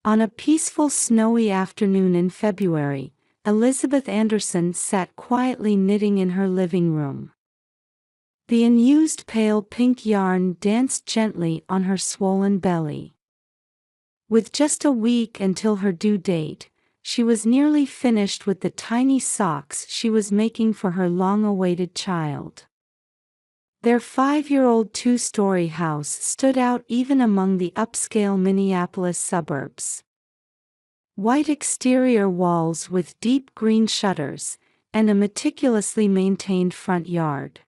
On a peaceful snowy afternoon in February, Elizabeth Anderson sat quietly knitting in her living room. The unused pale pink yarn danced gently on her swollen belly. With just a week until her due date, she was nearly finished with the tiny socks she was making for her long-awaited child. Their 5-year-old two-story house stood out even among the upscale Minneapolis suburbs. White exterior walls with deep green shutters, and a meticulously maintained front yard.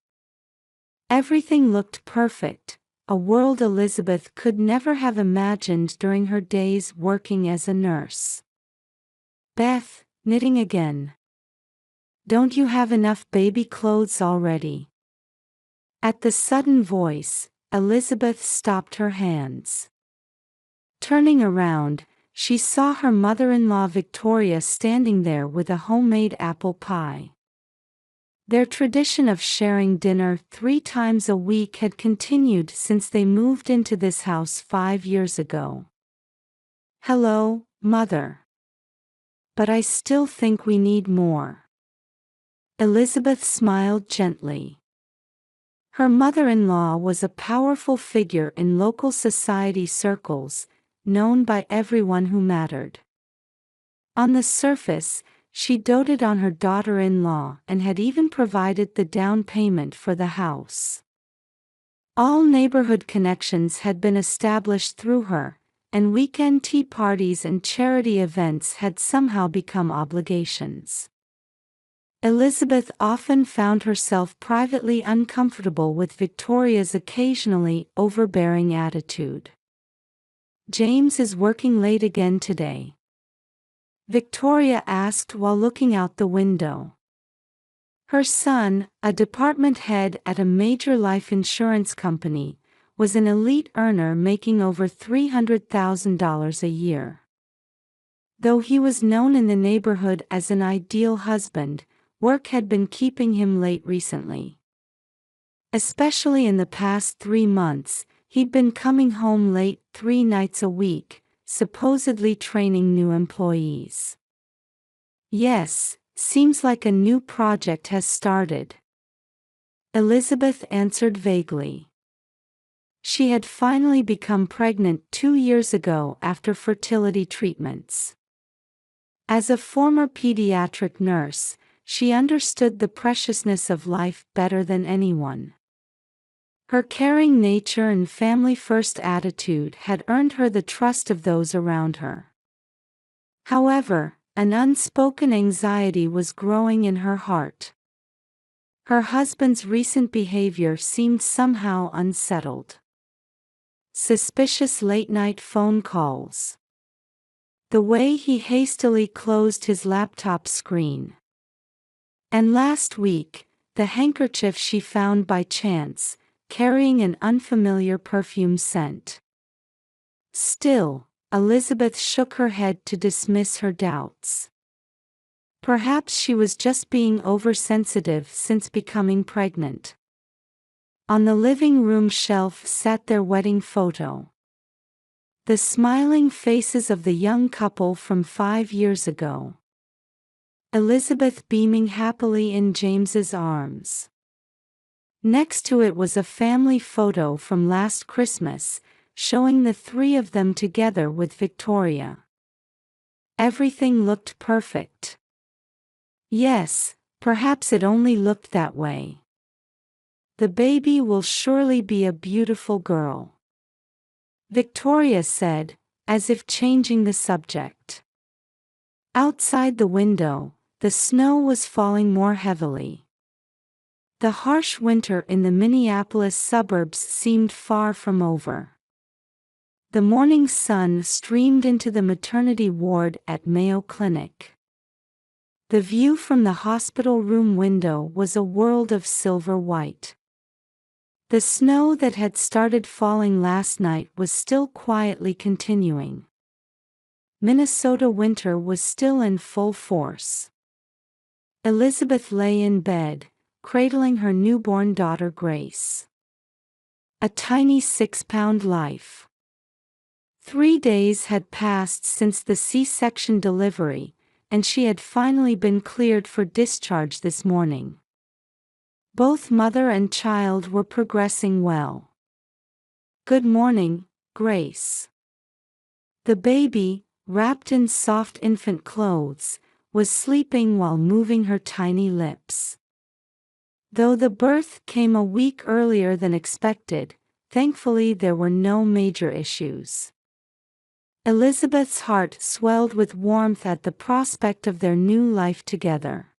Everything looked perfect, a world Elizabeth could never have imagined during her days working as a nurse. "Beth, knitting again. Don't you have enough baby clothes already?" At the sudden voice, Elizabeth stopped her hands. Turning around, she saw her mother-in-law Victoria standing there with a homemade apple pie. Their tradition of sharing dinner 3 times a week had continued since they moved into this house 5 years ago. "Hello, Mother. But I still think we need more." Elizabeth smiled gently. Her mother-in-law was a powerful figure in local society circles, known by everyone who mattered. On the surface, she doted on her daughter-in-law and had even provided the down payment for the house. All neighborhood connections had been established through her, and weekend tea parties and charity events had somehow become obligations. Elizabeth often found herself privately uncomfortable with Victoria's occasionally overbearing attitude. "James is working late again today?" Victoria asked while looking out the window. Her son, a department head at a major life insurance company, was an elite earner making over $300,000 a year. Though he was known in the neighborhood as an ideal husband, work had been keeping him late recently. Especially in the past 3 months, he'd been coming home late 3 nights a week, supposedly training new employees. "Yes, seems like a new project has started," Elizabeth answered vaguely. She had finally become pregnant 2 years ago after fertility treatments. As a former pediatric nurse, she understood the preciousness of life better than anyone. Her caring nature and family-first attitude had earned her the trust of those around her. However, an unspoken anxiety was growing in her heart. Her husband's recent behavior seemed somehow unsettled. Suspicious late-night phone calls. The way he hastily closed his laptop screen. And last week, the handkerchief she found by chance, carrying an unfamiliar perfume scent. Still, Elizabeth shook her head to dismiss her doubts. Perhaps she was just being oversensitive since becoming pregnant. On the living room shelf sat their wedding photo. The smiling faces of the young couple from 5 years ago. Elizabeth beaming happily in James's arms. Next to it was a family photo from last Christmas, showing the 3 of them together with Victoria. Everything looked perfect. Yes, perhaps it only looked that way. "The baby will surely be a beautiful girl," Victoria said, as if changing the subject. Outside the window, the snow was falling more heavily. The harsh winter in the Minneapolis suburbs seemed far from over. The morning sun streamed into the maternity ward at Mayo Clinic. The view from the hospital room window was a world of silver white. The snow that had started falling last night was still quietly continuing. Minnesota winter was still in full force. Elizabeth lay in bed, cradling her newborn daughter Grace. A tiny 6-pound life. 3 days had passed since the C-section delivery, and she had finally been cleared for discharge this morning. Both mother and child were progressing well. "Good morning, Grace." The baby, wrapped in soft infant clothes, was sleeping while moving her tiny lips. Though the birth came a week earlier than expected, thankfully there were no major issues. Elizabeth's heart swelled with warmth at the prospect of their new life together.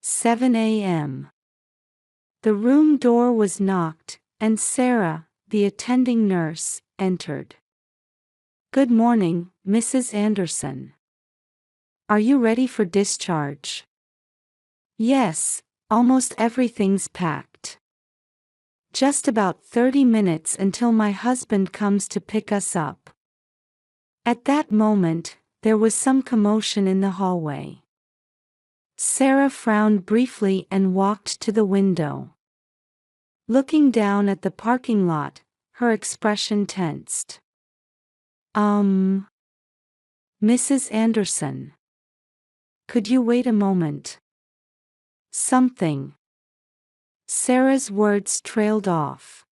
7 a.m. The room door was knocked, and Sarah, the attending nurse, entered. "Good morning, Mrs. Anderson. Are you ready for discharge?" "Yes, almost everything's packed. Just about 30 minutes until my husband comes to pick us up." At that moment, there was some commotion in the hallway. Sarah frowned briefly and walked to the window. Looking down at the parking lot, her expression tensed. Mrs. Anderson. Could you wait a moment?" "Something." Sarah's words trailed off.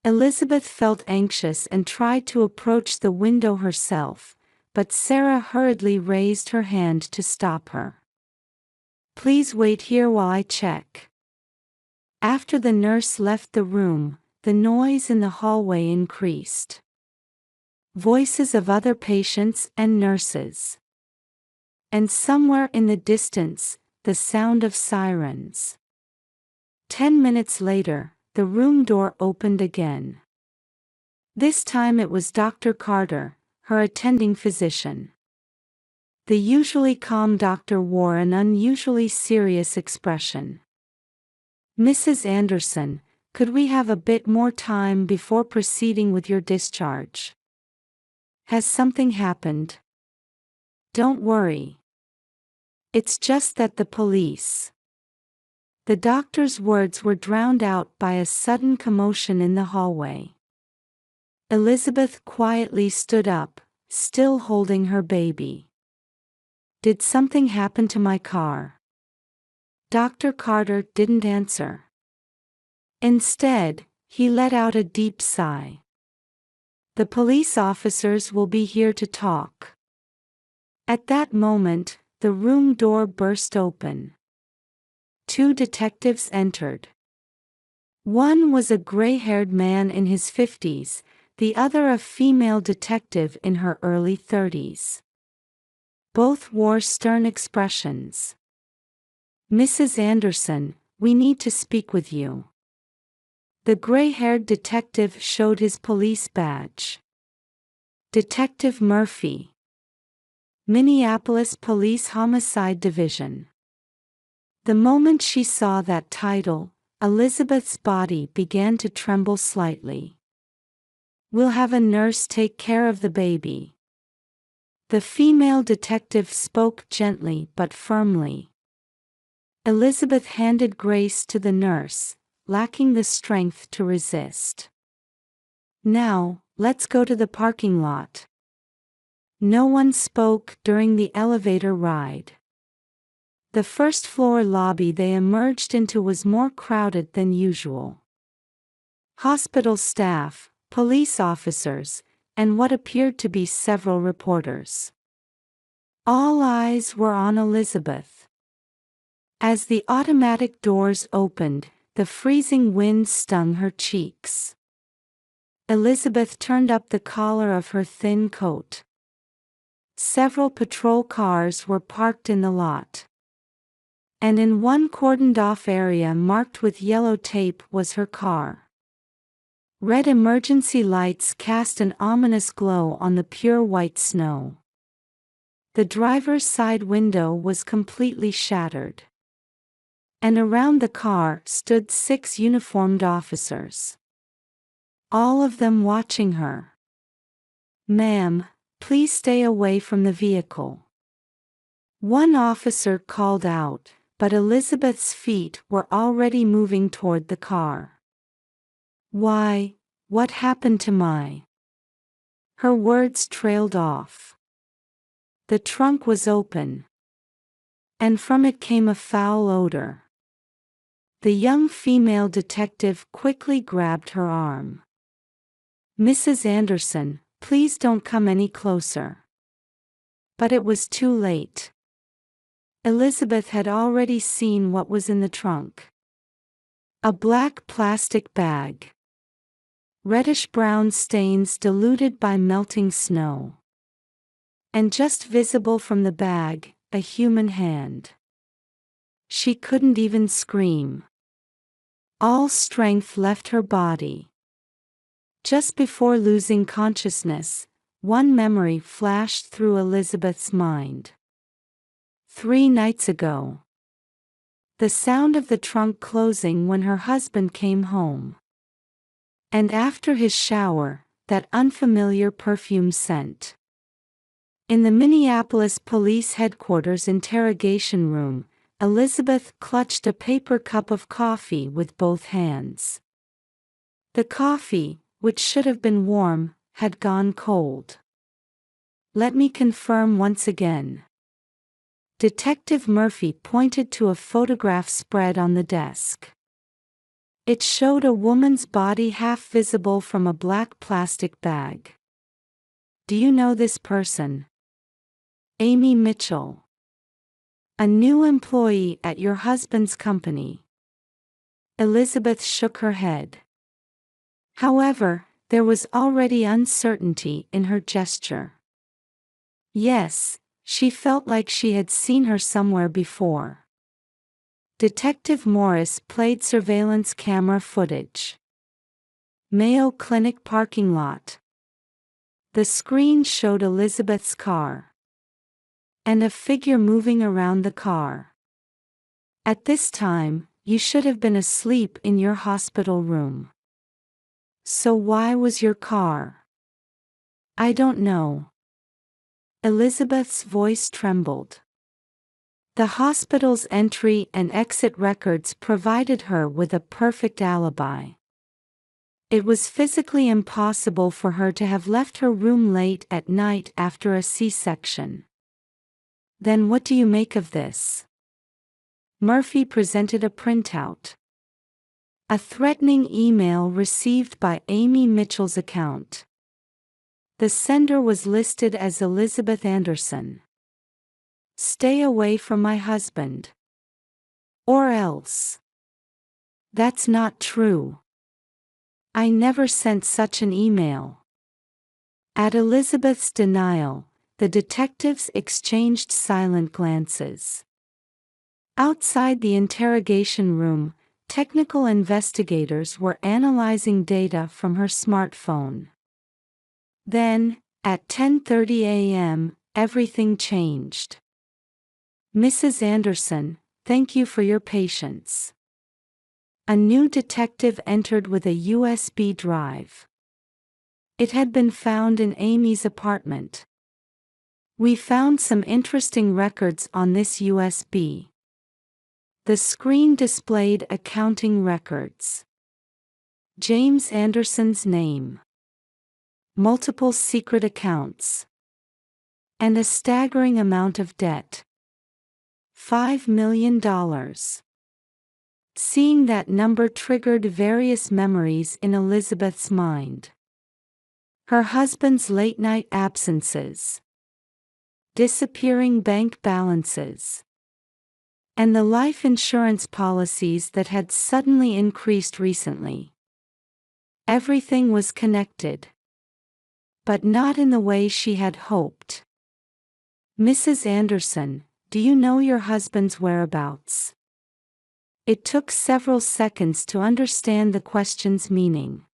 Elizabeth felt anxious and tried to approach the window herself, but Sarah hurriedly raised her hand to stop her. "Please wait here while I check." After the nurse left the room, the noise in the hallway increased. Voices of other patients and nurses. And somewhere in the distance, the sound of sirens. 10 minutes later, the room door opened again. This time it was Dr. Carter, her attending physician. The usually calm doctor wore an unusually serious expression. "Mrs. Anderson, could we have a bit more time before proceeding with your discharge? Has something happened?" "Don't worry. It's just that the police." The doctor's words were drowned out by a sudden commotion in the hallway. Elizabeth quietly stood up, still holding her baby. "Did something happen to my car?" Dr. Carter didn't answer. Instead, he let out a deep sigh. "The police officers will be here to talk." At that moment, the room door burst open. 2 detectives entered. One was a gray-haired man in his 50s, the other a female detective in her early 30s. Both wore stern expressions. "Mrs. Anderson, we need to speak with you." The gray-haired detective showed his police badge. "Detective Murphy, Minneapolis Police Homicide Division." The moment she saw that title, Elizabeth's body began to tremble slightly. "We'll have a nurse take care of the baby." The female detective spoke gently but firmly. Elizabeth handed Grace to the nurse, lacking the strength to resist. "Now, let's go to the parking lot." No one spoke during the elevator ride. The first-floor lobby they emerged into was more crowded than usual. Hospital staff, police officers, and what appeared to be several reporters. All eyes were on Elizabeth. As the automatic doors opened, the freezing wind stung her cheeks. Elizabeth turned up the collar of her thin coat. Several patrol cars were parked in the lot. And in one cordoned-off area marked with yellow tape was her car. Red emergency lights cast an ominous glow on the pure white snow. The driver's side window was completely shattered. And around the car stood 6 uniformed officers. All of them watching her. "Ma'am, please stay away from the vehicle." One officer called out, but Elizabeth's feet were already moving toward the car. "Why, what happened to my..." Her words trailed off. The trunk was open, and from it came a foul odor. The young female detective quickly grabbed her arm. "Mrs. Anderson, please don't come any closer." But it was too late. Elizabeth had already seen what was in the trunk. A black plastic bag. Reddish-brown stains diluted by melting snow. And just visible from the bag, a human hand. She couldn't even scream. All strength left her body. Just before losing consciousness, one memory flashed through Elizabeth's mind. 3 nights ago. The sound of the trunk closing when her husband came home. And after his shower, that unfamiliar perfume scent. In the Minneapolis police headquarters interrogation room, Elizabeth clutched a paper cup of coffee with both hands. The coffee, which should have been warm, had gone cold. "Let me confirm once again." Detective Murphy pointed to a photograph spread on the desk. It showed a woman's body half visible from a black plastic bag. "Do you know this person?" "Amy Mitchell. A new employee at your husband's company." Elizabeth shook her head. However, there was already uncertainty in her gesture. Yes, she felt like she had seen her somewhere before. Detective Morris played surveillance camera footage. Mayo Clinic parking lot. The screen showed Elizabeth's car. And a figure moving around the car. "At this time, you should have been asleep in your hospital room." "So why was your car?" "I don't know." Elizabeth's voice trembled. The hospital's entry and exit records provided her with a perfect alibi. It was physically impossible for her to have left her room late at night after a C-section. "Then what do you make of this?" Murphy presented a printout. A threatening email received by Amy Mitchell's account. The sender was listed as Elizabeth Anderson. "Stay away from my husband. Or else." "That's not true. I never sent such an email." At Elizabeth's denial, the detectives exchanged silent glances. Outside the interrogation room, technical investigators were analyzing data from her smartphone. Then, at 10:30 a.m., everything changed. "Mrs. Anderson, thank you for your patience." A new detective entered with a USB drive. It had been found in Amy's apartment. "We found some interesting records on this USB." The screen displayed accounting records. James Anderson's name. Multiple secret accounts. And a staggering amount of debt. $5 million. Seeing that number triggered various memories in Elizabeth's mind. Her husband's late-night absences. Disappearing bank balances. And the life insurance policies that had suddenly increased recently. Everything was connected. But not in the way she had hoped. "Mrs. Anderson, do you know your husband's whereabouts?" It took several seconds to understand the question's meaning.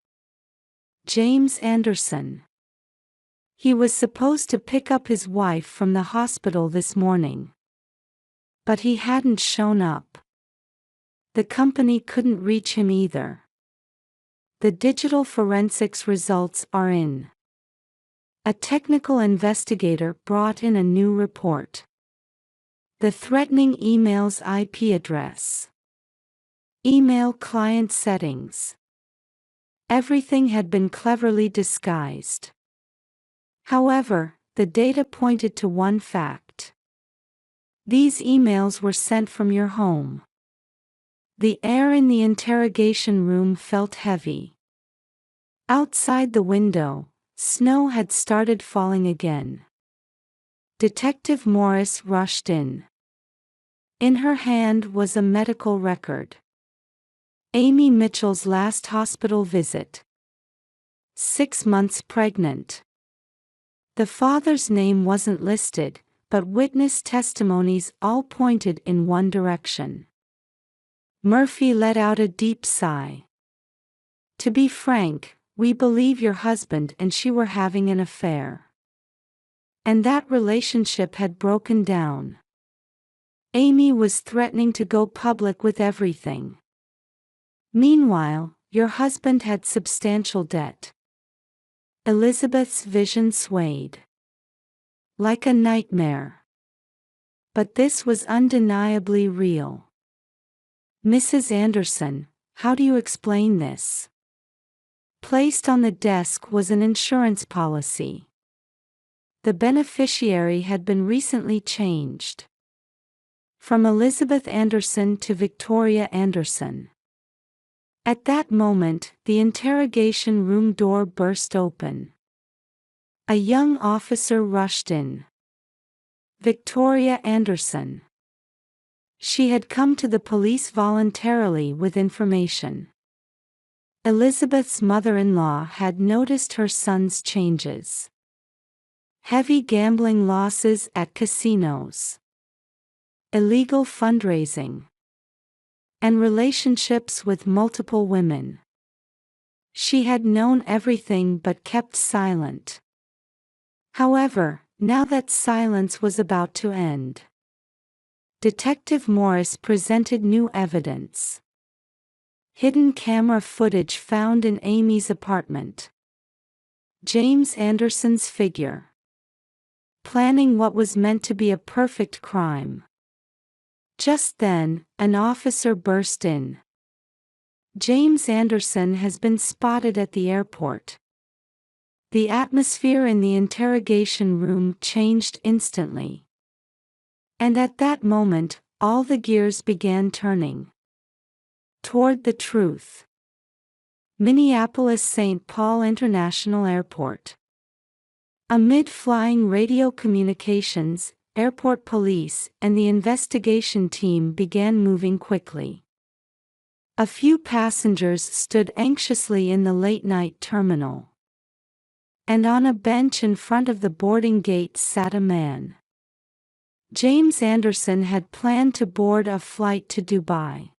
James Anderson. He was supposed to pick up his wife from the hospital this morning. But he hadn't shown up. The company couldn't reach him either. The digital forensics results are in. A technical investigator brought in a new report. The threatening email's IP address. Email client settings. Everything had been cleverly disguised. However, the data pointed to one fact. These emails were sent from your home. The air in the interrogation room felt heavy. Outside the window, snow had started falling again. Detective Morris rushed in. In her hand was a medical record. Amy Mitchell's last hospital visit. 6 months pregnant. The father's name wasn't listed, but witness testimonies all pointed in one direction. Murphy let out a deep sigh. To be frank, we believe your husband and she were having an affair. And that relationship had broken down. Amy was threatening to go public with everything. Meanwhile, your husband had substantial debt. Elizabeth's vision swayed. Like a nightmare. But this was undeniably real. Mrs. Anderson, how do you explain this? Placed on the desk was an insurance policy. The beneficiary had been recently changed. From Elizabeth Anderson to Victoria Anderson. At that moment, the interrogation room door burst open. A young officer rushed in. Victoria Anderson. She had come to the police voluntarily with information. Elizabeth's mother-in-law had noticed her son's changes. Heavy gambling losses at casinos. Illegal fundraising. And relationships with multiple women. She had known everything but kept silent. However, now that silence was about to end, Detective Morris presented new evidence. Hidden camera footage found in Amy's apartment. James Anderson's figure. Planning what was meant to be a perfect crime. Just then, an officer burst in. James Anderson has been spotted at the airport. The atmosphere in the interrogation room changed instantly. And at that moment, all the gears began turning. Toward the truth. Minneapolis-St. Paul International Airport. Amid flying radio communications, airport police and the investigation team began moving quickly. A few passengers stood anxiously in the late-night terminal. And on a bench in front of the boarding gate sat a man. James Anderson had planned to board a flight to Dubai.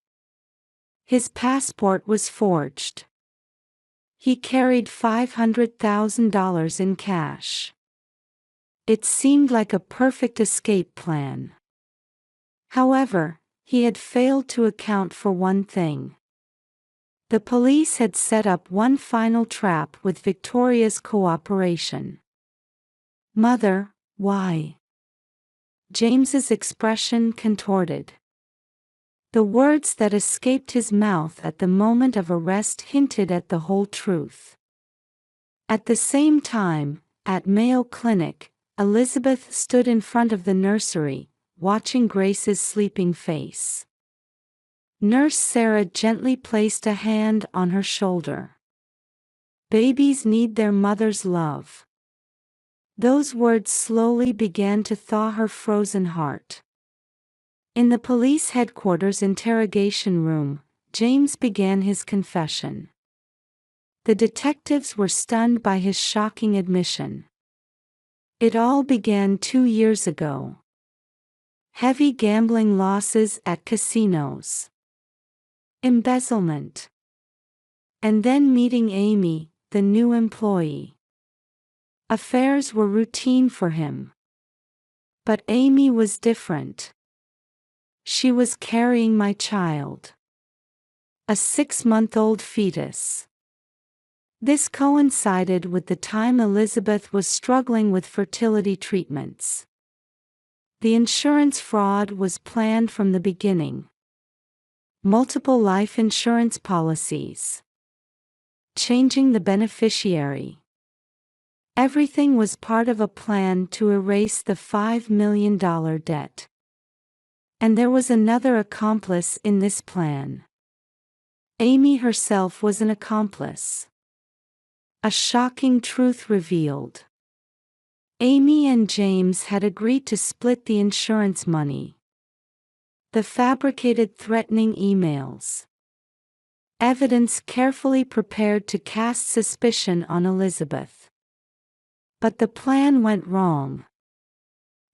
His passport was forged. He carried $500,000 in cash. It seemed like a perfect escape plan. However, he had failed to account for one thing. The police had set up one final trap with Victoria's cooperation. "Mother, why?" James's expression contorted. The words that escaped his mouth at the moment of arrest hinted at the whole truth. At the same time, at Mayo Clinic, Elizabeth stood in front of the nursery, watching Grace's sleeping face. Nurse Sarah gently placed a hand on her shoulder. "Babies need their mother's love." Those words slowly began to thaw her frozen heart. In the police headquarters interrogation room, James began his confession. The detectives were stunned by his shocking admission. It all began 2 years ago. Heavy gambling losses at casinos. Embezzlement. And then meeting Amy, the new employee. Affairs were routine for him. But Amy was different. She was carrying my child. A 6-month-old fetus. This coincided with the time Elizabeth was struggling with fertility treatments. The insurance fraud was planned from the beginning. Multiple life insurance policies. Changing the beneficiary. Everything was part of a plan to erase the $5 million debt. And there was another accomplice in this plan. Amy herself was an accomplice. A shocking truth revealed. Amy and James had agreed to split the insurance money. The fabricated threatening emails. Evidence carefully prepared to cast suspicion on Elizabeth. But the plan went wrong.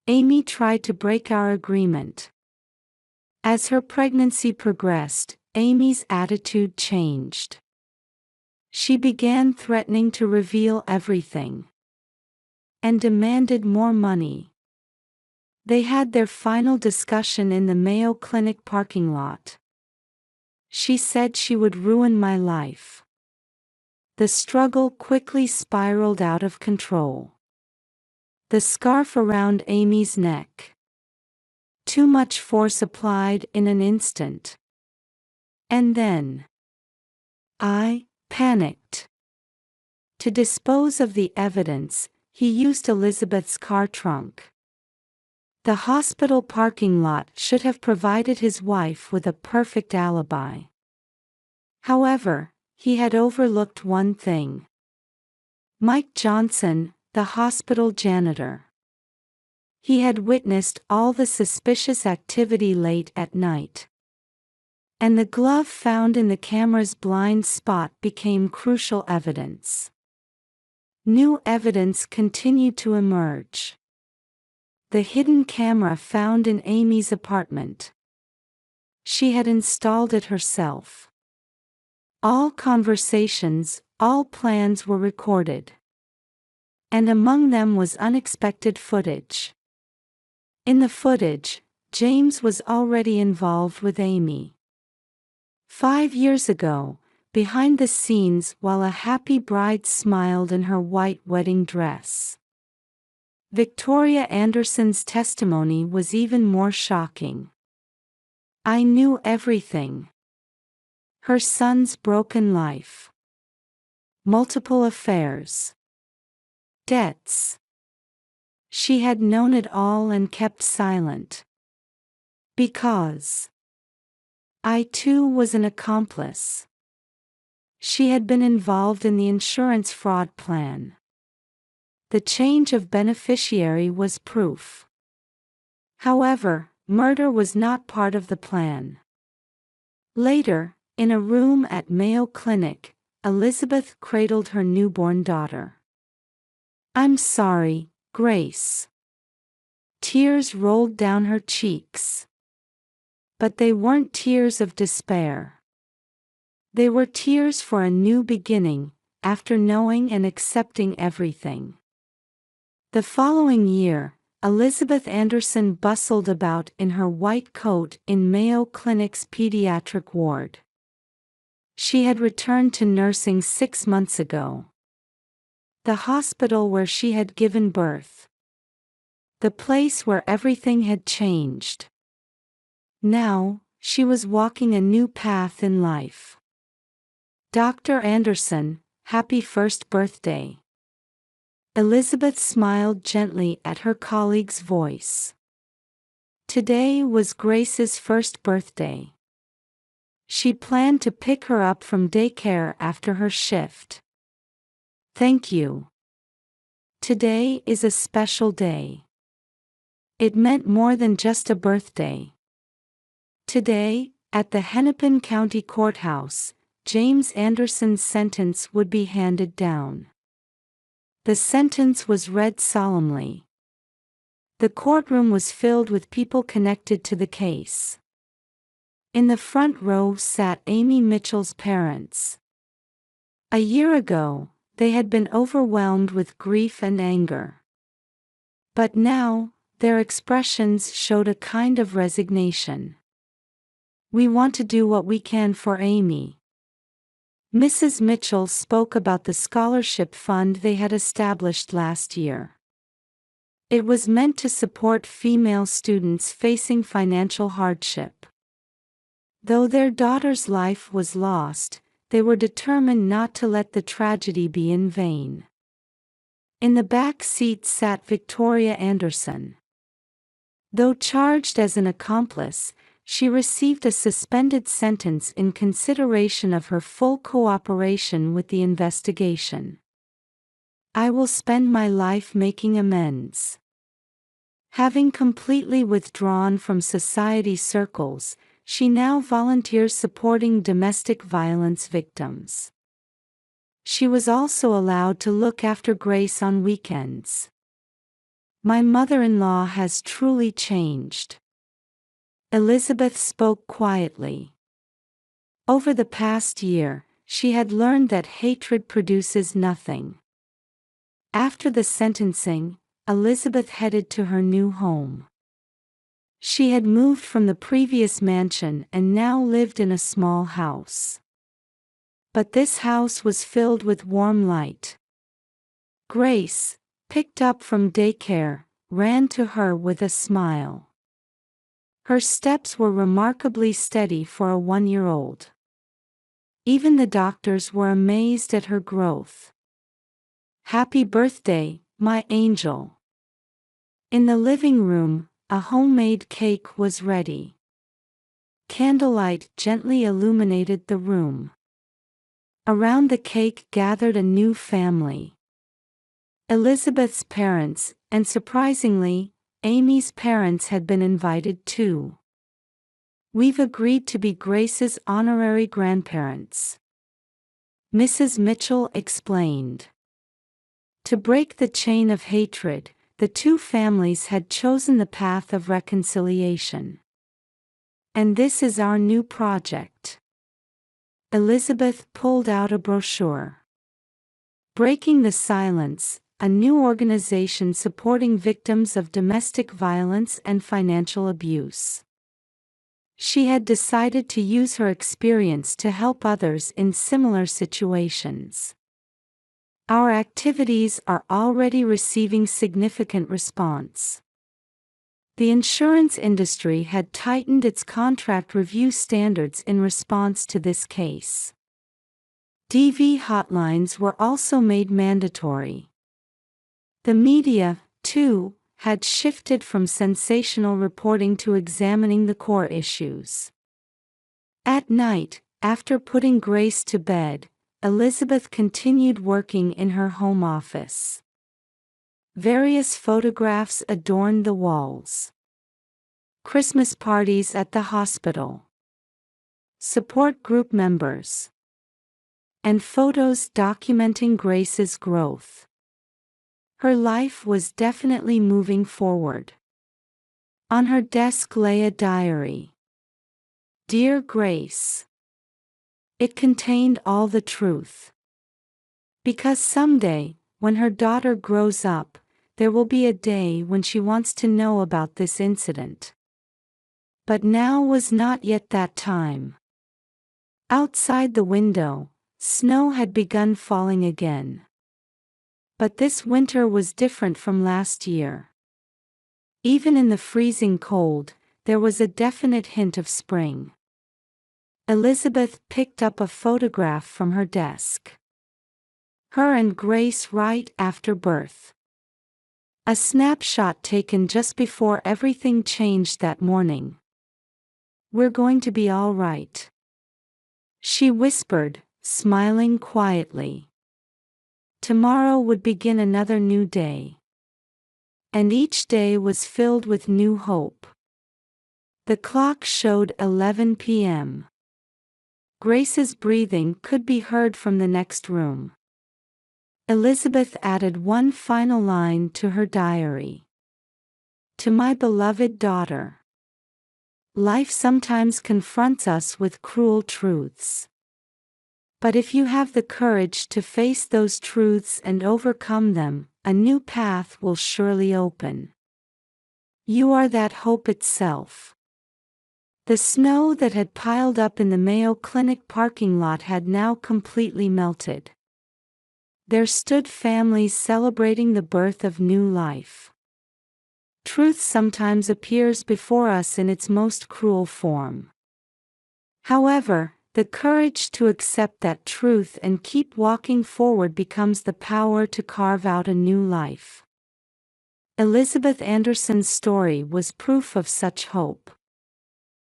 Amy tried to break our agreement. As her pregnancy progressed, Amy's attitude changed. She began threatening to reveal everything. And demanded more money. They had their final discussion in the Mayo Clinic parking lot. She said she would ruin my life. The struggle quickly spiraled out of control. The scarf around Amy's neck. Too much force applied in an instant. And then I panicked. To dispose of the evidence, he used Elizabeth's car trunk. The hospital parking lot should have provided his wife with a perfect alibi. However, he had overlooked one thing. Mike Johnson, the hospital janitor. He had witnessed all the suspicious activity late at night. And the glove found in the camera's blind spot became crucial evidence. New evidence continued to emerge. The hidden camera found in Amy's apartment. She had installed it herself. All conversations, all plans were recorded. And among them was unexpected footage. In the footage, James was already involved with Amy. 5 years ago, behind the scenes while a happy bride smiled in her white wedding dress. Victoria Anderson's testimony was even more shocking. I knew everything. Her son's broken life. Multiple affairs. Debts. She had known it all and kept silent. Because I too was an accomplice. She had been involved in the insurance fraud plan. The change of beneficiary was proof. However, murder was not part of the plan. Later, in a room at Mayo Clinic, Elizabeth cradled her newborn daughter. I'm sorry, Grace. Tears rolled down her cheeks. But they weren't tears of despair. They were tears for a new beginning, after knowing and accepting everything. The following year, Elizabeth Anderson bustled about in her white coat in Mayo Clinic's pediatric ward. She had returned to nursing 6 months ago. The hospital where she had given birth. The place where everything had changed. Now, she was walking a new path in life. Dr. Anderson, happy first birthday. Elizabeth smiled gently at her colleague's voice. Today was Grace's first birthday. She planned to pick her up from daycare after her shift. Thank you. Today is a special day. It meant more than just a birthday. Today, at the Hennepin County Courthouse, James Anderson's sentence would be handed down. The sentence was read solemnly. The courtroom was filled with people connected to the case. In the front row sat Amy Mitchell's parents. A year ago, they had been overwhelmed with grief and anger. But now, their expressions showed a kind of resignation. We want to do what we can for Amy. Mrs. Mitchell spoke about the scholarship fund they had established last year. It was meant to support female students facing financial hardship. Though their daughter's life was lost, they were determined not to let the tragedy be in vain. In the back seat sat Victoria Anderson. Though charged as an accomplice, she received a suspended sentence in consideration of her full cooperation with the investigation. "I will spend my life making amends." Having completely withdrawn from society circles, she now volunteers supporting domestic violence victims. She was also allowed to look after Grace on weekends. "My mother-in-law has truly changed," Elizabeth spoke quietly. Over the past year, she had learned that hatred produces nothing. After the sentencing, Elizabeth headed to her new home. She had moved from the previous mansion and now lived in a small house. But this house was filled with warm light. Grace, picked up from daycare, ran to her with a smile. Her steps were remarkably steady for a 1-year-old. Even the doctors were amazed at her growth. "Happy birthday, my angel." In the living room, a homemade cake was ready. Candlelight gently illuminated the room. Around the cake gathered a new family. Elizabeth's parents, and surprisingly, Amy's parents had been invited too. "We've agreed to be Grace's honorary grandparents," Mrs. Mitchell explained. To break the chain of hatred, the two families had chosen the path of reconciliation. "And this is our new project." Elizabeth pulled out a brochure. Breaking the Silence, a new organization supporting victims of domestic violence and financial abuse. She had decided to use her experience to help others in similar situations. "Our activities are already receiving significant response." The insurance industry had tightened its contract review standards in response to this case. DV hotlines were also made mandatory. The media, too, had shifted from sensational reporting to examining the core issues. At night, after putting Grace to bed, Elizabeth continued working in her home office. Various photographs adorned the walls. Christmas parties at the hospital. Support group members. And photos documenting Grace's growth. Her life was definitely moving forward. On her desk lay a diary. "Dear Grace." It contained all the truth. Because someday, when her daughter grows up, there will be a day when she wants to know about this incident. But now was not yet that time. Outside the window, snow had begun falling again. But this winter was different from last year. Even in the freezing cold, there was a definite hint of spring. Elizabeth picked up a photograph from her desk. Her and Grace right after birth. A snapshot taken just before everything changed that morning. "We're going to be all right," she whispered, smiling quietly. Tomorrow would begin another new day. And each day was filled with new hope. The clock showed 11 p.m. Grace's breathing could be heard from the next room. Elizabeth added one final line to her diary. "To my beloved daughter. Life sometimes confronts us with cruel truths. But if you have the courage to face those truths and overcome them, a new path will surely open. You are that hope itself." The snow that had piled up in the Mayo Clinic parking lot had now completely melted. There stood families celebrating the birth of new life. Truth sometimes appears before us in its most cruel form. However, The courage to accept that truth and keep walking forward becomes the power to carve out a new life. Elizabeth Anderson's story was proof of such hope.